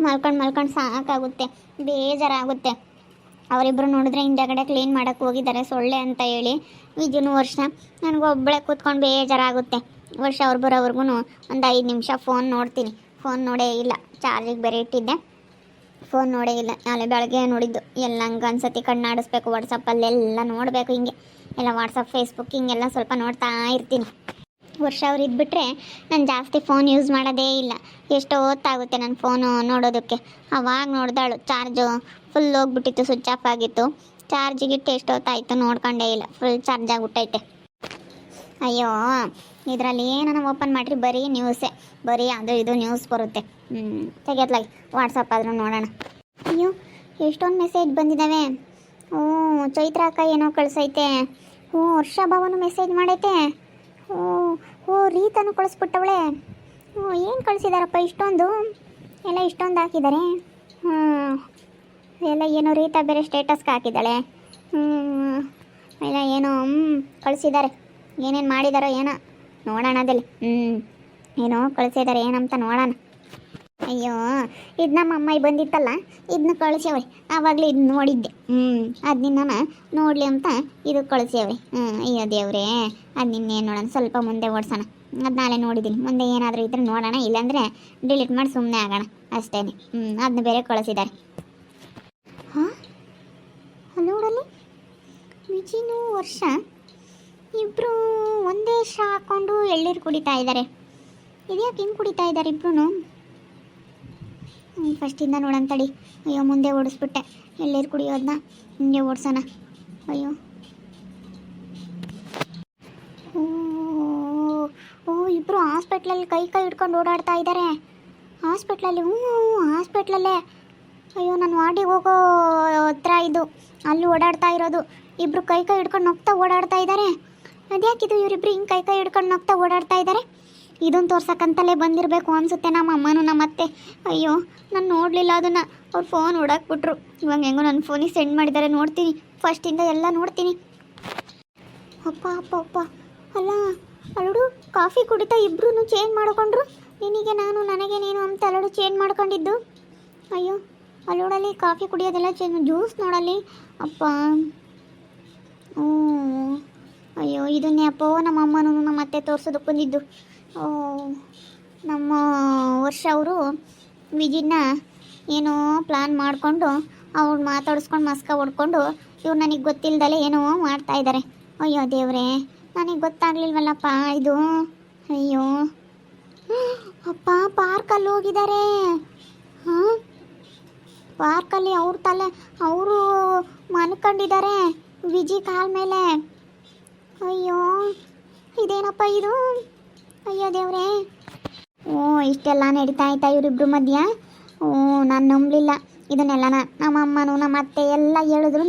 ಮಲ್ಕೊಂಡು ಸಾಕಾಗುತ್ತೆ, ಬೇಜಾರಾಗುತ್ತೆ. ಅವರಿಬ್ಬರು ನೋಡಿದ್ರೆ ಹಿಂದೆಗಡೆ ಕ್ಲೀನ್ ಮಾಡೋಕ್ಕೆ ಹೋಗಿದ್ದಾರೆ ಸೊಳ್ಳೆ ಅಂತ ಹೇಳಿ. ವಿಜುನು ವರ್ಷ ನನಗೊಬ್ಬಳೆ ಕೂತ್ಕೊಂಡು ಬೇಜಾರಾಗುತ್ತೆ. ವರ್ಷ ಅವ್ರು ಬರೋವರೆಗೂ ಒಂದು 5 ನಿಮಿಷ ಫೋನ್ ನೋಡ್ತೀನಿ. ಫೋನ್ ನೋಡೇ ಇಲ್ಲ, ಚಾರ್ಜಿಗೆ ಬೇರೆ ಇಟ್ಟಿದ್ದೆ, ಫೋನ್ ನೋಡೇ ಇಲ್ಲ. ನಾಳೆ ಬೆಳಗ್ಗೆ ನೋಡಿದ್ದು ಎಲ್ಲ ಹಂಗೆ ಅನ್ಸತಿ ಕಣ್ಣಾಡಿಸ್ಬೇಕು. ವಾಟ್ಸಪ್ಪಲ್ಲೆಲ್ಲ ನೋಡಬೇಕು, ಹಿಂಗೆ ಎಲ್ಲ ವಾಟ್ಸಪ್ ಫೇಸ್ಬುಕ್ ಹಿಂಗೆಲ್ಲ ಸ್ವಲ್ಪ ನೋಡ್ತಾ ಇರ್ತೀನಿ. ವರ್ಷ ಅವ್ರು ಇದ್ಬಿಟ್ರೆ ನಾನು ಜಾಸ್ತಿ ಫೋನ್ ಯೂಸ್ ಮಾಡೋದೇ ಇಲ್ಲ. ಎಷ್ಟೋ ಹೊತ್ತಾಗುತ್ತೆ ನನ್ನ ಫೋನು ನೋಡೋದಕ್ಕೆ. ಅವಾಗ ನೋಡ್ದಾಳು ಚಾರ್ಜು ಫುಲ್ ಹೋಗ್ಬಿಟ್ಟಿತ್ತು, ಸ್ವಿಚ್ ಆಫ್ ಆಗಿತ್ತು. ಚಾರ್ಜಿಗಿಟ್ಟು ಎಷ್ಟು ಹೊತ್ತಾಯಿತು ನೋಡ್ಕೊಂಡೇ ಇಲ್ಲ, ಫುಲ್ ಚಾರ್ಜ್ ಆಗಿಬಿಟ್ಟೈತೆ. ಅಯ್ಯೋ, ಇದರಲ್ಲಿ ಏನನ್ನ ಓಪನ್ ಮಾಡಿರಿ ಬರೀ ನ್ಯೂಸೇ, ಬರೀ ಅದು ಇದು ನ್ಯೂಸ್ ಬರುತ್ತೆ. ತೆಗೆತ್ಲಾಗಿ ವಾಟ್ಸಪ್ ಆದರೂ ನೋಡೋಣ. ಅಯ್ಯೋ, ಎಷ್ಟೊಂದು ಮೆಸೇಜ್ ಬಂದಿದ್ದಾವೆ. ಚೈತ್ರ ಅಕ್ಕ ಏನೋ ಕಳಿಸೈತೆ. ವರ್ಷ ಭಾವನು ಮೆಸೇಜ್ ಮಾಡೈತೆ. ರೀತನು ಕಳಿಸ್ಬಿಟ್ಟವಳೆ. ಏನು ಕಳಿಸಿದಾರಪ್ಪ ಇಷ್ಟೊಂದು, ಎಲ್ಲ ಇಷ್ಟೊಂದು ಹಾಕಿದ್ದಾರೆ. ಎಲ್ಲ ಏನೋ ರೀತಾ ಬೇರೆ ಸ್ಟೇಟಸ್ಗೆ ಹಾಕಿದ್ದಾಳೆ. ಎಲ್ಲ ಏನೋ ಕಳಿಸಿದ್ದಾರೆ. ಏನೇನು ಮಾಡಿದಾರೋ ಏನೋ ನೋಡೋಣ ಅದಲ್ಲಿ. ಏನೋ ಕಳಿಸಿದ್ದಾರೆ ಏನಂತ ನೋಡೋಣ. ಅಯ್ಯೋ, ಇದು ನಮ್ಮ ಅಮ್ಮಾಯಿ ಬಂದಿತ್ತಲ್ಲ, ಇದನ್ನ ಕಳಿಸ್ಯವಳೆ. ಆವಾಗಲೇ ಇದು ನೋಡಿದ್ದೆ. ಅದು ನಾನು ನೋಡಲಿ ಅಂತ ಇದು ಕಳಿಸ್ಯವಳೆ. ಅಯ್ಯೋ ದೇವ್ರೇ, ಅದು ನಿನ್ನೇನು ನೋಡೋಣ, ಸ್ವಲ್ಪ ಮುಂದೆ ಓಡಿಸೋಣ. ಅದು ನಾಳೆ ನೋಡಿದ್ದೀನಿ, ಮುಂದೆ ಏನಾದರೂ ಇದ್ರೆ ನೋಡೋಣ, ಇಲ್ಲಾಂದರೆ ಡಿಲೀಟ್ ಮಾಡಿ ಸುಮ್ಮನೆ ಆಗೋಣ ಅಷ್ಟೇ. ಅದನ್ನ ಬೇರೆ ಕಳಿಸಿದ್ದಾರೆ. ಹಾಂ, ನೋಡಲ್ಲಿ ವಿಜಿನು ವರ್ಷ ಇಬ್ಬರು ಒಂದೇ ಶಾ ಹಾಕ್ಕೊಂಡು ಎಳ್ಳೀರು ಕುಡಿತಾ ಇದ್ದಾರೆ. ಇದ್ಯಾಕೆ ಹಿಂಗೆ ಕುಡಿತಾ ಇದ್ದಾರೆ ಇಬ್ರು? ಫಸ್ಟಿಂದ ನೋಡೋಣ ತಡಿ. ಅಯ್ಯೋ, ಮುಂದೆ ಓಡಿಸ್ಬಿಟ್ಟೆ. ಎಳ್ಳೀರು ಕುಡಿಯೋದನ್ನ ಹಿಂಗೆ ಓಡಿಸೋಣ. ಅಯ್ಯೋ, ಇಬ್ಬರು ಹಾಸ್ಪಿಟ್ಲಲ್ಲಿ ಕೈ ಹಿಡ್ಕೊಂಡು ಓಡಾಡ್ತಾ ಇದ್ದಾರೆ. ಹಾಸ್ಪಿಟ್ಲಲ್ಲಿ ಹಾಸ್ಪಿಟ್ಲಲ್ಲೇ. ಅಯ್ಯೋ, ನಾನು ವಾರ್ಡಿಗೆ ಹೋಗೋ ಹತ್ರ ಇದು, ಅಲ್ಲಿ ಓಡಾಡ್ತಾ ಇರೋದು. ಇಬ್ಬರು ಕೈ ಹಿಡ್ಕೊಂಡು ಹೋಗ್ತಾ ಓಡಾಡ್ತಾ ಇದ್ದಾರೆ. ಅದ್ಯಾಕಿದು ಇವರಿಬ್ರು ಹಿಂಗೆ ಕೈ ಹಿಡ್ಕೊಂಡು ಹೋಗ್ತಾ ಓಡಾಡ್ತಾ ಇದ್ದಾರೆ? ಇದನ್ನು ತೋರ್ಸಕ್ಕಂತಲೇ ಬಂದಿರಬೇಕು ಅನಿಸುತ್ತೆ ನಮ್ಮ ಅಮ್ಮನೂ ನಮ್ಮ ಅತ್ತೆ. ಅಯ್ಯೋ, ನಾನು ನೋಡಲಿಲ್ಲ ಅದನ್ನು. ಅವ್ರು ಫೋನ್ ಹೊಡಾಕ್ಬಿಟ್ರು. ಇವಾಗ ಹೆಂಗೋ ನನ್ನ ಫೋನಿಗೆ ಸೆಂಡ್ ಮಾಡಿದ್ದಾರೆ, ನೋಡ್ತೀನಿ. ಫಸ್ಟಿಂದ ಎಲ್ಲ ನೋಡ್ತೀನಿ. ಅಪ್ಪ ಅಪ್ಪ ಅಪ್ಪ, ಅಲ್ಲ ಅಲ್ಲಡು ಕಾಫಿ ಕುಡಿತಾ ಇಬ್ಬರೂ ಚೇಂಜ್ ಮಾಡ್ಕೊಂಡ್ರು. ನಿನಗೆ ನಾನು, ನನಗೆ ನೀನು ಅಂತ ಅಲ್ಲಡು ಚೇಂಜ್ ಮಾಡ್ಕೊಂಡಿದ್ದು. ಅಯ್ಯೋ, ಅಲ್ಲೋಡಲ್ಲಿ ಕಾಫಿ ಕುಡಿಯೋದೆಲ್ಲ ಚೇಂಜ್. ಜ್ಯೂಸ್ ನೋಡಲ್ಲಿ. ಅಪ್ಪ, ಅಯ್ಯೋ, ಇದನ್ನೇ ಅಪ್ಪ ನಮ್ಮ ಅಮ್ಮನೂ ನಮ್ಮ ಅತ್ತೆ ತೋರಿಸೋದಕ್ಕೆ ಬಂದಿದ್ದು. ನಮ್ಮ ವರ್ಷ ಅವರು ವಿಜಿನ ಏನೋ ಪ್ಲ್ಯಾನ್ ಮಾಡಿಕೊಂಡು ಅವ್ರು ಮಾತಾಡಿಸ್ಕೊಂಡು ಮಸ್ಕ ಹೊಡ್ಕೊಂಡು ಇವ್ರು ನನಗೆ ಗೊತ್ತಿಲ್ದಲೆ ಏನೋ ಮಾಡ್ತಾಯಿದ್ದಾರೆ. ಅಯ್ಯೋ ದೇವ್ರೆ, ನನಗೆ ಗೊತ್ತಾಗ್ಲಿಲ್ವಲ್ಲಪ್ಪ ಇದು. ಅಯ್ಯೋ ಅಪ್ಪ, ಪಾರ್ಕಲ್ಲಿ ಹೋಗಿದ್ದಾರೆ. ಹಾಂ, ಪಾರ್ಕಲ್ಲಿ ಅವ್ರ ತಲೆ ಅವರು ಮನ್ಕೊಂಡಿದ್ದಾರೆ ವಿಜಿ ಕಾಲ ಮೇಲೆ. ಅಯ್ಯೋ, ಇದೇನಪ್ಪ ಇದು? ಅಯ್ಯೋ ದೇವ್ರೆ. ಇಷ್ಟೆಲ್ಲ ನಡೀತಾ ಆಯ್ತಾ ಇವರಿಬ್ರು ಮಧ್ಯ? ನಾನು ನಂಬಲಿಲ್ಲ ಇದನ್ನೆಲ್ಲ. ನಮ್ಮ ಅಮ್ಮನೂ ನಮ್ಮ ಅತ್ತೆ ಎಲ್ಲ ಹೇಳಿದ್ರು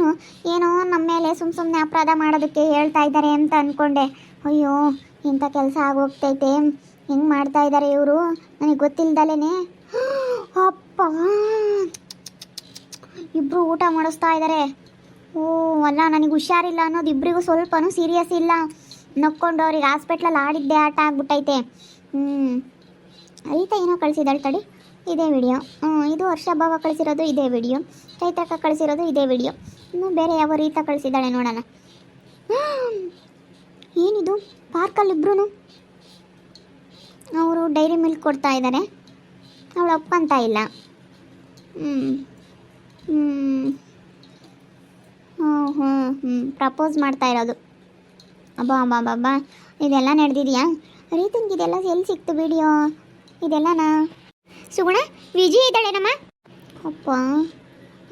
ಏನೋ ನಮ್ಮ ಮೇಲೆ ಸುಮ್ಮನೆ ಅಪರಾಧ ಮಾಡೋದಕ್ಕೆ ಹೇಳ್ತಾ ಇದ್ದಾರೆ ಅಂತ ಅಂದ್ಕೊಂಡೆ. ಅಯ್ಯೋ, ಇಂಥ ಕೆಲಸ ಆಗೋಗ್ತೈತೆ. ಹೆಂಗೆ ಮಾಡ್ತಾ ಇದ್ದಾರೆ ಇವರು, ನನಗೆ ಗೊತ್ತಿಲ್ದಲೇ. ಅಪ್ಪ, ಇಬ್ಬರು ಊಟ ಮಾಡಿಸ್ತಾ ಇದ್ದಾರೆ. ಅಲ್ಲ, ನನಗೆ ಹುಷಾರಿಲ್ಲ ಅನ್ನೋದು ಇಬ್ಬರಿಗೂ ಸ್ವಲ್ಪನೂ ಸೀರಿಯಸ್ ಇಲ್ಲ. ನಕ್ಕೊಂಡು ಅವ್ರಿಗೆ ಹಾಸ್ಪಿಟ್ಲಲ್ಲಿ ಆಡಿದ್ದೆ ಆಟ ಆಗ್ಬಿಟ್ಟೈತೆ. ರೀತಾ ಏನೋ ಕಳಿಸಿದಾಳೆ ತಡಿ. ಇದೇ ವಿಡಿಯೋ. ಇದು ವರ್ಷ ಭಾವ ಕಳಿಸಿರೋದು ಇದೇ ವಿಡಿಯೋ. ಚೈತ್ರಕ್ಕ ಕಳಿಸಿರೋದು ಇದೇ ವಿಡಿಯೋ. ಇನ್ನು ಬೇರೆ ಯಾವ ರೀತಾ ಕಳಿಸಿದ್ದಾಳೆ ನೋಡೋಣ. ಏನಿದು? ಪಾರ್ಕಲ್ಲಿ ಇಬ್ರು ಅವರು ಡೈರಿ ಮಿಲ್ಕ್ ಕೊಡ್ತಾ ಇದ್ದಾರೆ. ಅವಳು ಒಪ್ಪಂತ ಇಲ್ಲ. ಪ್ರಪೋಸ್ ಮಾಡ್ತಾ ಇರೋದು. ಅಬ್ಬಾ ಅಬ್ಬಾ ಅಬ್ಬಾ, ಇದೆಲ್ಲ ನಡೆದಿದೆಯಾ? ರೀತಿಂಗೆ ಇದೆಲ್ಲ ಎಲ್ಲಿ ಸಿಕ್ತು ವಿಡಿಯೋ ಇದೆಲ್ಲನಾ? ಸುಗುಣ, ವಿಜಿ ಇದ್ದಾಳೇನಮ್ಮ? ಅಪ್ಪ,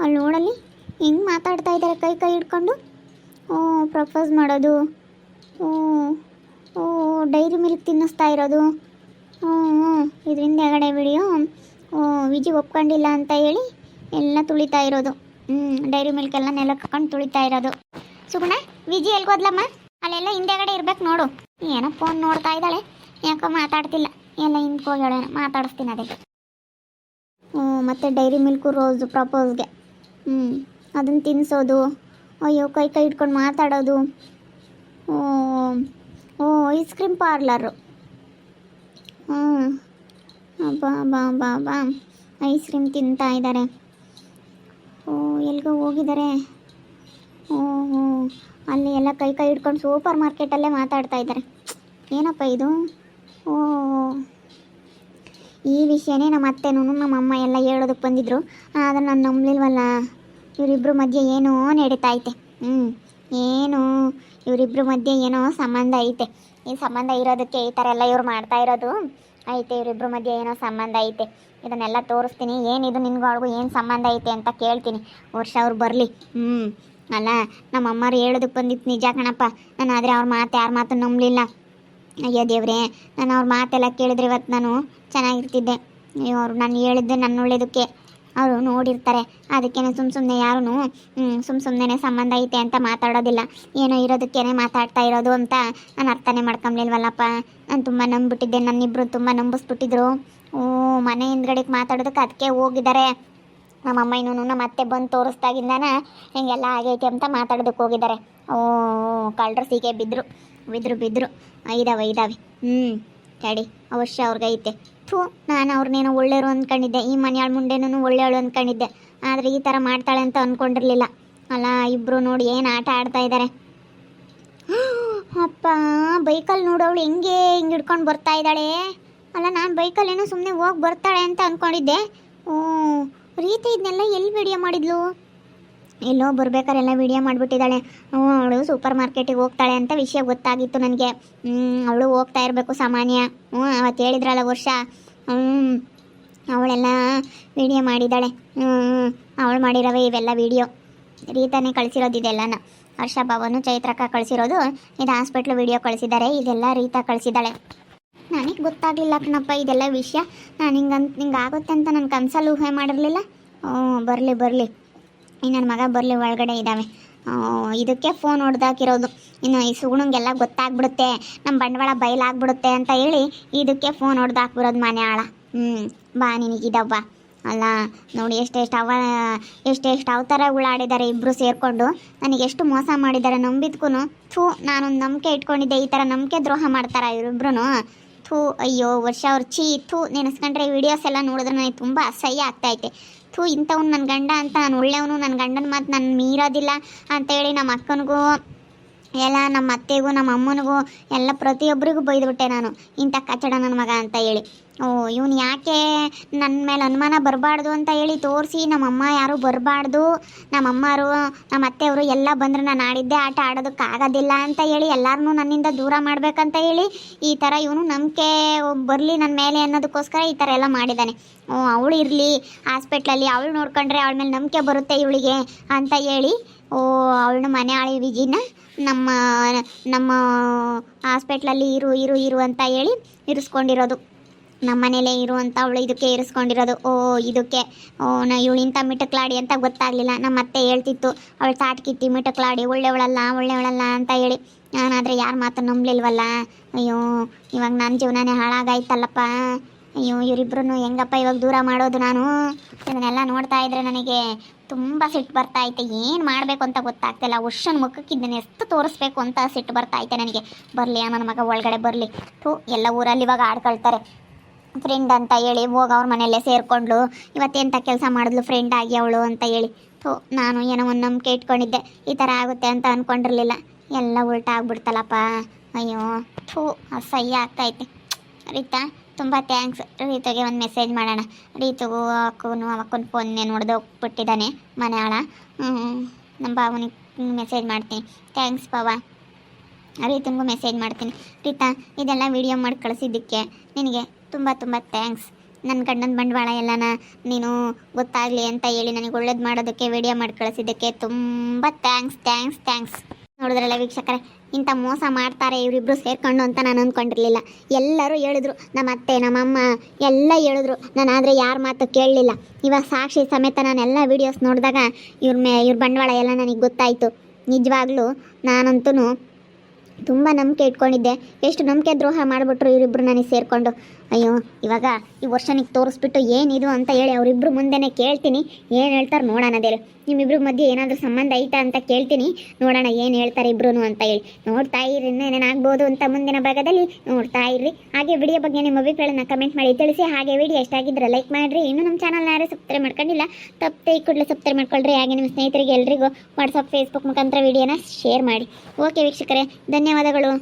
ಅಲ್ಲಿ ನೋಡಲ್ಲಿ ಹೆಂಗೆ ಮಾತಾಡ್ತಾ ಇದ್ದಾರೆ ಕೈ ಹಿಡ್ಕೊಂಡು. ಪ್ರಪೋಸ್ ಮಾಡೋದು. ಡೈರಿ ಮಿಲ್ಕ್ ತಿನ್ನಿಸ್ತಾ ಇರೋದು. ಇದರಿಂದ ಎಗಡೆ ವಿಡಿಯೋ. ವಿಜಿ ಒಪ್ಕೊಂಡಿಲ್ಲ ಅಂತ ಹೇಳಿ ಎಲ್ಲ ತುಳಿತಾ ಇರೋದು. ಡೈರಿ ಮಿಲ್ಕ್ ಎಲ್ಲ ನೆಲಕ್ಕೆ ಹಾಕೊಂಡು ತುಳಿತಾ ಇರೋದು. ಸುಗುಣ, ವಿಜಿ ಎಲ್ಗೋದ್ಲಮ್ಮ? ಅಲ್ಲೆಲ್ಲ ಹಿಂದೆಗಡೆ ಇರ್ಬೇಕು ನೋಡು. ಏನೋ ಫೋನ್ ನೋಡ್ತಾ ಇದ್ದಾಳೆ, ಯಾಕೋ ಮಾತಾಡ್ತಿಲ್ಲ. ಎಲ್ಲ ಹಿಂದ್ಕೋಗ್ಯಾಳೆ, ಮಾತಾಡಿಸ್ತೀನಿ ಅದೇ. ಮತ್ತು ಡೈರಿ ಮಿಲ್ಕು ರೋಸು ಪ್ರಪೋಸ್ಗೆ. ಅದನ್ನು ತಿನ್ನಿಸೋದು. ಅಯ್ಯೋ, ಕೈ ಇಟ್ಕೊಂಡು ಮಾತಾಡೋದು. Ice cream parlour. ಬಾ ಬಾ ಬಾ ಬಾ. ಐಸ್ ಕ್ರೀಮ್ ತಿಂತಾ ಇದ್ದಾರೆ. ಓ ಎಲ್ಗೋ ಹೋಗಿದ್ದಾರೆ. ಓ ಹೋ ಅಲ್ಲಿ ಎಲ್ಲ ಕೈ ಕೈ ಹಿಡ್ಕೊಂಡು ಸೂಪರ್ ಮಾರ್ಕೆಟಲ್ಲೇ ಮಾತಾಡ್ತಾ ಇದ್ದಾರೆ. ಏನಪ್ಪ ಇದು? ಓ ಈ ವಿಷಯನೇ ನಮ್ಮ ಅತ್ತೆನೂ ನಮ್ಮ ಅಮ್ಮ ಎಲ್ಲ ಹೇಳೋದಕ್ಕೆ ಬಂದಿದ್ರು. ಆದರೆ ನಾನು ನಂಬಲಿಲ್ವಲ್ಲ. ಇವರಿಬ್ಬರ ಮಧ್ಯೆ ಏನೋ ನಡೀತಾ ಐತೆ. ಏನು ಇವರಿಬ್ಬರ ಮಧ್ಯೆ ಏನೋ ಸಂಬಂಧ ಐತೆ. ಈ ಸಂಬಂಧ ಇರೋದಕ್ಕೆ ಈ ಥರ ಎಲ್ಲ ಇವ್ರು ಮಾಡ್ತಾ ಇರೋದು ಐತೆ. ಇವರಿಬ್ಬರ ಮಧ್ಯೆ ಏನೋ ಸಂಬಂಧ ಐತೆ. ಇದನ್ನೆಲ್ಲ ತೋರಿಸ್ತೀನಿ. ಏನಿದು ನಿನ್ಗೂ ಅವಳಿಗೂ ಏನು ಸಂಬಂಧ ಐತೆ ಅಂತ ಕೇಳ್ತೀನಿ. ವರ್ಷ ಅವ್ರು ಬರಲಿ. ಅಲ್ಲ ನಮ್ಮ ಅಮ್ಮರು ಹೇಳೋದಕ್ಕೆ ಬಂದಿತ್ತು ನಿಜ ಕಣಪ್ಪ. ನಾನು ಆದರೆ ಅವ್ರ ಮಾತು ಯಾರ ಮಾತು ನಂಬಲಿಲ್ಲ. ಅಯ್ಯೋ ದೇವ್ರೆ, ನಾನು ಅವ್ರ ಮಾತೆಲ್ಲ ಕೇಳಿದ್ರೆ ಇವತ್ತು ನಾನು ಚೆನ್ನಾಗಿರ್ತಿದ್ದೆ. ಅಯ್ಯೋ ಅವ್ರು ನಾನು ಹೇಳಿದ್ದೆ ನನ್ನ ಒಳ್ಳೇದಕ್ಕೆ ಅವರು ನೋಡಿರ್ತಾರೆ. ಅದಕ್ಕೇನೆ ಸುಮ್ಮನೆ ಯಾರೂ ಸುಮ್ಮನೆ ಸಂಬಂಧ ಐತೆ ಅಂತ ಮಾತಾಡೋದಿಲ್ಲ. ಏನೋ ಇರೋದಕ್ಕೇನೆ ಮಾತಾಡ್ತಾ ಇರೋದು ಅಂತ ನಾನು ಅರ್ಥನೇ ಮಾಡ್ಕೊಂಬ್ಲಿಲ್ವಲ್ಲಪ್ಪ. ನಾನು ತುಂಬ ನಂಬಿಬಿಟ್ಟಿದ್ದೆ. ನನ್ನಿಬ್ಬರು ತುಂಬ ನಂಬಿಸ್ಬಿಟ್ಟಿದ್ರು. ಮನೆ ಹಿಂದ್ಗಡೆಗೆ ಮಾತಾಡೋದಕ್ಕೆ ಅದಕ್ಕೆ ಹೋಗಿದ್ದಾರೆ. ನಮ್ಮಮ್ಮ ಇನ್ನೂ ನಮ್ಮ ಅತ್ತೆ ಬಂದು ತೋರಿಸ್ದಾಗಿಂದಾನ ಹಿಂಗೆಲ್ಲ ಆಗೈತೆ ಅಂತ ಮಾತಾಡೋದಕ್ಕೆ ಹೋಗಿದ್ದಾರೆ. ಕಳ್ಳರು ಸೀಗೆ ಬಿದ್ದರು. ಇದಾವೆ ತಡಿ ಅವಶ್ಯ ಅವ್ರಿಗೈತೆ. ನಾನು ಅವ್ರನ್ನೇನೋ ಒಳ್ಳೆಯವರು ಅಂದ್ಕೊಂಡಿದ್ದೆ. ಈ ಮನೆಯಾಳ ಮುಂಡೆನೂ ಒಳ್ಳೆಯವಳು ಅಂದ್ಕೊಂಡಿದ್ದೆ. ಆದರೆ ಈ ಥರ ಮಾಡ್ತಾಳೆ ಅಂತ ಅಂದ್ಕೊಂಡಿರಲಿಲ್ಲ. ಅಲ್ಲ ಇಬ್ಬರು ನೋಡಿ ಏನು ಆಟ ಆಡ್ತಾ ಇದ್ದಾರೆ. ಅಪ್ಪ ಬೈಕಲ್ಲಿ ನೋಡೋವಳು ಹಿಂಗೆ ಹಿಡ್ಕೊಂಡು ಬರ್ತಾ ಇದ್ದಾಳೆ. ಅಲ್ಲ ನಾನು ಬೈಕಲ್ಲೇನೋ ಸುಮ್ಮನೆ ಹೋಗಿ ಬರ್ತಾಳೆ ಅಂತ ಅಂದ್ಕೊಂಡಿದ್ದೆ. ರೀತಿ ಇದನ್ನೆಲ್ಲ ಎಲ್ಲಿ ವಿಡಿಯೋ ಮಾಡಿದ್ಲು? ಎಲ್ಲೋ ಬರ್ಬೇಕಾರೆಲ್ಲ ವಿಡಿಯೋ ಮಾಡಿಬಿಟ್ಟಿದ್ದಾಳೆ. ಅವಳು ಸೂಪರ್ ಮಾರ್ಕೆಟಿಗೆ ಹೋಗ್ತಾಳೆ ಅಂತ ವಿಷಯ ಗೊತ್ತಾಗಿತ್ತು ನನಗೆ. ಅವಳು ಹೋಗ್ತಾ ಇರಬೇಕು ಸಾಮಾನ್ಯ. ಅವತ್ತು ಹೇಳಿದ್ರಲ್ಲ ವರ್ಷ, ಅವಳೆಲ್ಲ ವಿಡಿಯೋ ಮಾಡಿದ್ದಾಳೆ. ಅವಳು ಮಾಡಿರೋವೆ ಇವೆಲ್ಲ ವಿಡಿಯೋ. ರೀತಾನೇ ಕಳಿಸಿರೋದು ಇದೆಲ್ಲನ. ಹರ್ಷ ಭವನು ಚೈತ್ರಕ್ಕ ಕಳಿಸಿರೋದು. ಇದು ಹಾಸ್ಪಿಟ್ಲು ವಿಡಿಯೋ ಕಳಿಸಿದ್ದಾರೆ. ಇದೆಲ್ಲ ರೀತಾ ಕಳಿಸಿದ್ದಾಳೆ. ನನಗೆ ಗೊತ್ತಾಗಲಿಲ್ಲ ಕಣಪ್ಪ ಇದೆಲ್ಲ ವಿಷಯ. ನಾನು ಹಿಂಗೆ ಆಗುತ್ತೆ ಅಂತ ನನ್ನ ಕನಸಲ್ಲಿ ಊಹೆ ಮಾಡಿರಲಿಲ್ಲ. ಬರಲಿ ಈ ನನ್ನ ಮಗ ಬರಲಿ, ಒಳಗಡೆ ಇದ್ದಾವೆ. ಇದಕ್ಕೆ ಫೋನ್ ಹೊಡೆದಾಕಿರೋದು. ಇನ್ನು ಈ ಸುಗುಣಂಗೆಲ್ಲ ಗೊತ್ತಾಗ್ಬಿಡುತ್ತೆ, ನಮ್ಮ ಬಂಡವಾಳ ಬಯಲಾಗ್ಬಿಡುತ್ತೆ ಅಂತ ಹೇಳಿ ಇದಕ್ಕೆ ಫೋನ್ ಹೊಡೆದಾಕ್ಬಿರೋದು ಮನೆ ಆಳ. ಬಾ ನಿನಗಿದವ್ವ. ಅಲ್ಲ ನೋಡಿ ಎಷ್ಟೆಷ್ಟು ಅವತಾರಗಳಾಡಿದ್ದಾರೆ ಇಬ್ಬರು ಸೇರಿಕೊಂಡು. ನನಗೆಷ್ಟು ಮೋಸ ಮಾಡಿದ್ದಾರೆ ನಂಬಿದ್ಕೂ. ನಾನೊಂದು ನಂಬಿಕೆ ಇಟ್ಕೊಂಡಿದ್ದೆ. ಈ ಥರ ನಂಬಿಕೆ ದ್ರೋಹ ಮಾಡ್ತಾರೆ ಇವರಿಬ್ರು. ಅಯ್ಯೋ ವರ್ಷ ಅವ್ರು ನೆನೆಸ್ಕೊಂಡ್ರೆ ಈ ವಿಡಿಯೋಸ್ ಎಲ್ಲ ನೋಡಿದ್ರೆ ನನಗೆ ತುಂಬ ಅಸಹ್ಯ ಆಗ್ತಾಯಿತ್ತೆ. ಇಂಥವ್ನು ನನ್ನ ಗಂಡ ಅಂತ, ನಾನು ಒಳ್ಳೆಯವನು, ನನ್ನ ಗಂಡನ ಮಾತು ನಾನು ಮೀರೋದಿಲ್ಲ ಅಂತೇಳಿ ನಮ್ಮ ಅಕ್ಕನಿಗೂ ಎಲ್ಲ ನಮ್ಮ ಅತ್ತೆಗೂ ನಮ್ಮ ಅಮ್ಮನಿಗೂ ಎಲ್ಲ ಪ್ರತಿಯೊಬ್ಬರಿಗೂ ಬೈದ್ಬಿಟ್ಟೆ ನಾನು, ಇಂಥ ಕಚಡ ನನ್ನ ಮಗ ಅಂತ ಹೇಳಿ. ಇವನು ಯಾಕೆ ನನ್ನ ಮೇಲೆ ಅನುಮಾನ ಬರಬಾರ್ದು ಅಂತ ಹೇಳಿ ತೋರಿಸಿ ನಮ್ಮಮ್ಮ ಯಾರೂ ಬರಬಾರ್ದು, ನಮ್ಮಮ್ಮರು ನಮ್ಮ ಅತ್ತೆಯವರು ಎಲ್ಲ ಬಂದರೆ ನಾನು ಆಡಿದ್ದೆ ಆಟ ಆಡೋದಕ್ಕಾಗೋದಿಲ್ಲ ಅಂತ ಹೇಳಿ ಎಲ್ಲರನ್ನೂ ನನ್ನಿಂದ ದೂರ ಮಾಡಬೇಕಂತ ಹೇಳಿ ಈ ಥರ ಇವನು ನಂಬಿಕೆ ಬರಲಿ ನನ್ನ ಮೇಲೆ ಅನ್ನೋದಕ್ಕೋಸ್ಕರ ಈ ಥರ ಎಲ್ಲ ಮಾಡಿದ್ದಾನೆ. ಅವಳು ಇರಲಿ ಹಾಸ್ಪಿಟ್ಲಲ್ಲಿ, ಅವಳು ನೋಡ್ಕೊಂಡ್ರೆ ಅವಳ ಮೇಲೆ ನಂಬಿಕೆ ಬರುತ್ತೆ ಇವಳಿಗೆ ಅಂತ ಹೇಳಿ ಅವಳನ್ನ ಮನೆ ಆಳಿ ವಿಜಿನ ನಮ್ಮ ಹಾಸ್ಪಿಟ್ಲಲ್ಲಿ ಇರು ಅಂತ ಹೇಳಿ ಇರಿಸ್ಕೊಂಡಿರೋದು. ನಮ್ಮ ಮನೇಲೇ ಇರು ಅಂತ ಅವಳು ಇದಕ್ಕೆ ಇರಿಸ್ಕೊಂಡಿರೋದು. ಇದಕ್ಕೆ ಇವಳು ಇಂಥ ಮಿಟಕ್ಲಾಡಿ ಅಂತ ಗೊತ್ತಾಗಲಿಲ್ಲ. ನಮ್ಮ ಅತ್ತೆ ಹೇಳ್ತಿತ್ತು ಅವಳು ತಾಟ್ಕಿತ್ತಿ ಮಿಟಕ್ಲಾಡಿ ಒಳ್ಳೆಯವಳಲ್ಲ ಅಂತ ಹೇಳಿ. ನಾನಾದರೆ ಯಾರ ಮಾತು ನಂಬಲಿಲ್ವಲ್ಲ. ಅಯ್ಯೋ ಇವಾಗ ನನ್ನ ಜೀವನನೇ ಹಾಳಾಗಾಯ್ತಲ್ಲಪ್ಪ. ಅಯ್ಯೋ ಇವರಿಬ್ರು ಹೆಂಗಪ್ಪ ಇವಾಗ ದೂರ ಮಾಡೋದು? ನಾನು ಇದನ್ನೆಲ್ಲ ನೋಡ್ತಾ ಇದ್ರೆ ನನಗೆ ತುಂಬ ಸಿಟ್ಟು ಬರ್ತಾ ಐತೆ. ಏನು ಮಾಡಬೇಕು ಅಂತ ಗೊತ್ತಾಗ್ತಿಲ್ಲ. ವರ್ಷನ ಮುಖಕ್ಕೆ ಇದನ್ನು ಎಷ್ಟು ತೋರಿಸ್ಬೇಕು ಅಂತ ಸಿಟ್ಟು ಬರ್ತಾ ಐತೆ ನನಗೆ. ಬರಲಿ ನನ್ನ ಮಗ ಒಳಗಡೆ ಬರಲಿ. ಎಲ್ಲ ಊರಲ್ಲಿ ಇವಾಗ ಆಡ್ಕೊಳ್ತಾರೆ ಫ್ರೆಂಡ್ ಅಂತ ಹೇಳಿ ಹೋಗಿ ಅವ್ರ ಮನೆಯಲ್ಲೇ ಸೇರಿಕೊಂಡ್ಲು. ಇವತ್ತೆಂಥ ಕೆಲಸ ಮಾಡಿದ್ಲು ಫ್ರೆಂಡ್ ಆಗಿ ಅವಳು ಅಂತ ಹೇಳಿ. ನಾನು ಏನೋ ಒಂದು ನಂಬಿಕೆ ಇಟ್ಕೊಂಡಿದ್ದೆ, ಈ ಥರ ಆಗುತ್ತೆ ಅಂತ ಅಂದ್ಕೊಂಡಿರಲಿಲ್ಲ. ಎಲ್ಲ ಉಲ್ಟಾ ಆಗ್ಬಿಡ್ತಲ್ಲಪ್ಪ. ಅಯ್ಯೋ ಅಸಹ್ಯ ಆಗ್ತೈತೆ. ರೀತಾ ತುಂಬ ಥ್ಯಾಂಕ್ಸ್. ರೀತುಗೆ ಒಂದು ಮೆಸೇಜ್ ಮಾಡೋಣ. ರೀತುಗೂ ಅವಕ್ಕನ ಫೋನ್ನೇ ನೋಡ್ದು ಹೋಗ್ಬಿಟ್ಟಿದ್ದಾನೆ ಮನೆ ಆಳ. ನಮ್ಮ ಭಾವನಿಗೆ ಮೆಸೇಜ್ ಮಾಡ್ತೀನಿ. ಥ್ಯಾಂಕ್ಸ್ ಬಾವ. ರೀತನಿಗೂ ಮೆಸೇಜ್ ಮಾಡ್ತೀನಿ. ರೀತಾ ಇದೆಲ್ಲ ವೀಡಿಯೋ ಮಾಡಿ ಕಳಿಸಿದ್ದಕ್ಕೆ ನಿನಗೆ ತುಂಬ ಥ್ಯಾಂಕ್ಸ್. ನನ್ನ ಗಂಡನ ಬಂಡವಾಳ ಎಲ್ಲನ ನೀನು ಗೊತ್ತಾಗಲಿ ಅಂತ ಹೇಳಿ ನನಗೆ ಒಳ್ಳೇದು ಮಾಡೋದಕ್ಕೆ ವಿಡಿಯೋ ಮಾಡಿ ಕಳಿಸಿದ್ದಕ್ಕೆ ತುಂಬ ಥ್ಯಾಂಕ್ಸ್. ನೋಡಿದ್ರಲ್ಲ ವೀಕ್ಷಕರೇ, ಇಂಥ ಮೋಸ ಮಾಡ್ತಾರೆ ಇವರಿಬ್ಬರು ಸೇರ್ಕೊಂಡು ಅಂತ ನಾನು ಅಂದ್ಕೊಂಡಿರಲಿಲ್ಲ. ಎಲ್ಲರೂ ಹೇಳಿದ್ರು, ನಮ್ಮ ಅತ್ತೆ ನಮ್ಮಮ್ಮ ಎಲ್ಲ ಹೇಳಿದ್ರು. ನಾನು ಆದರೆ ಯಾರ ಮಾತು ಕೇಳಲಿಲ್ಲ. ಇವಾಗ ಸಾಕ್ಷಿ ಸಮೇತ ನಾನೆಲ್ಲ ವೀಡಿಯೋಸ್ ನೋಡಿದಾಗ ಇವ್ರ ಬಂಡವಾಳ ಎಲ್ಲ ನನಗೆ ಗೊತ್ತಾಯಿತು. ನಿಜವಾಗ್ಲೂ ನಾನಂತೂ ತುಂಬ ನಂಬಿಕೆ ಇಟ್ಕೊಂಡಿದ್ದೆ, ಎಷ್ಟು ನಂಬಿಕೆ ದ್ರೋಹ ಮಾಡಿಬಿಟ್ರು ಇವರಿಬ್ರು ನನಗೆ ಸೇರಿಕೊಂಡು. ಅಯ್ಯೋ, ಇವಾಗ ಈ ವರ್ಷನಿಗೆ ತೋರಿಸ್ಬಿಟ್ಟು ಏನಿದು ಅಂತ ಹೇಳಿ ಅವರಿಬ್ಬರು ಮುಂದೆನೇ ಕೇಳ್ತೀನಿ, ಏನು ಹೇಳ್ತಾರೆ ನೋಡೋಣ. ಅದೇಳು ನಿಮ್ಮಿಬ್ರ ಮಧ್ಯೆ ಏನಾದರೂ ಸಂಬಂಧ ಐತಾ ಅಂತ ಕೇಳ್ತೀನಿ, ನೋಡೋಣ ಏನು ಹೇಳ್ತಾರೆ ಇಬ್ರು ಅಂತ ಹೇಳಿ. ನೋಡ್ತಾ ಇರ್ರಿ, ಇನ್ನೇನೇನಾಗ್ಬೋದು ಅಂತ ಮುಂದಿನ ಭಾಗದಲ್ಲಿ ನೋಡ್ತಾ ಇರ್ರಿ. ಹಾಗೆ ವಿಡಿಯೋ ಬಗ್ಗೆ ನಿಮ್ಮ ಅಭಿಪ್ರಾಯನ ಕಮೆಂಟ್ ಮಾಡಿ ತಿಳಿಸಿ. ಹಾಗೆ ವಿಡಿಯೋ ಎಷ್ಟಾಗಿದ್ರೆ ಲೈಕ್ ಮಾಡಿರಿ. ಇನ್ನೂ ನಮ್ಮ ಚಾನಲ್ನ ಯಾರು ಸಬ್ಸ್ಕ್ರೈಬ್ ಮಾಡ್ಕೊಂಡಿಲ್ಲ, ತಪ್ಪದೆ ಈ ಕೂಡಲೇ ಸಬ್ಸ್ಕ್ರೈಬ್ ಮಾಡ್ಕೊಳ್ರಿ. ಹಾಗೆ ನಿಮ್ಮ ಸ್ನೇಹಿತರಿಗೆ ಎಲ್ರಿಗೂ ವಾಟ್ಸಪ್ ಫೇಸ್ಬುಕ್ ಮುಖಾಂತರ ವಿಡಿಯೋನ ಶೇರ್ ಮಾಡಿ. ಓಕೆ ವೀಕ್ಷಕರೇ, ಧನ್ಯವಾದಗಳು.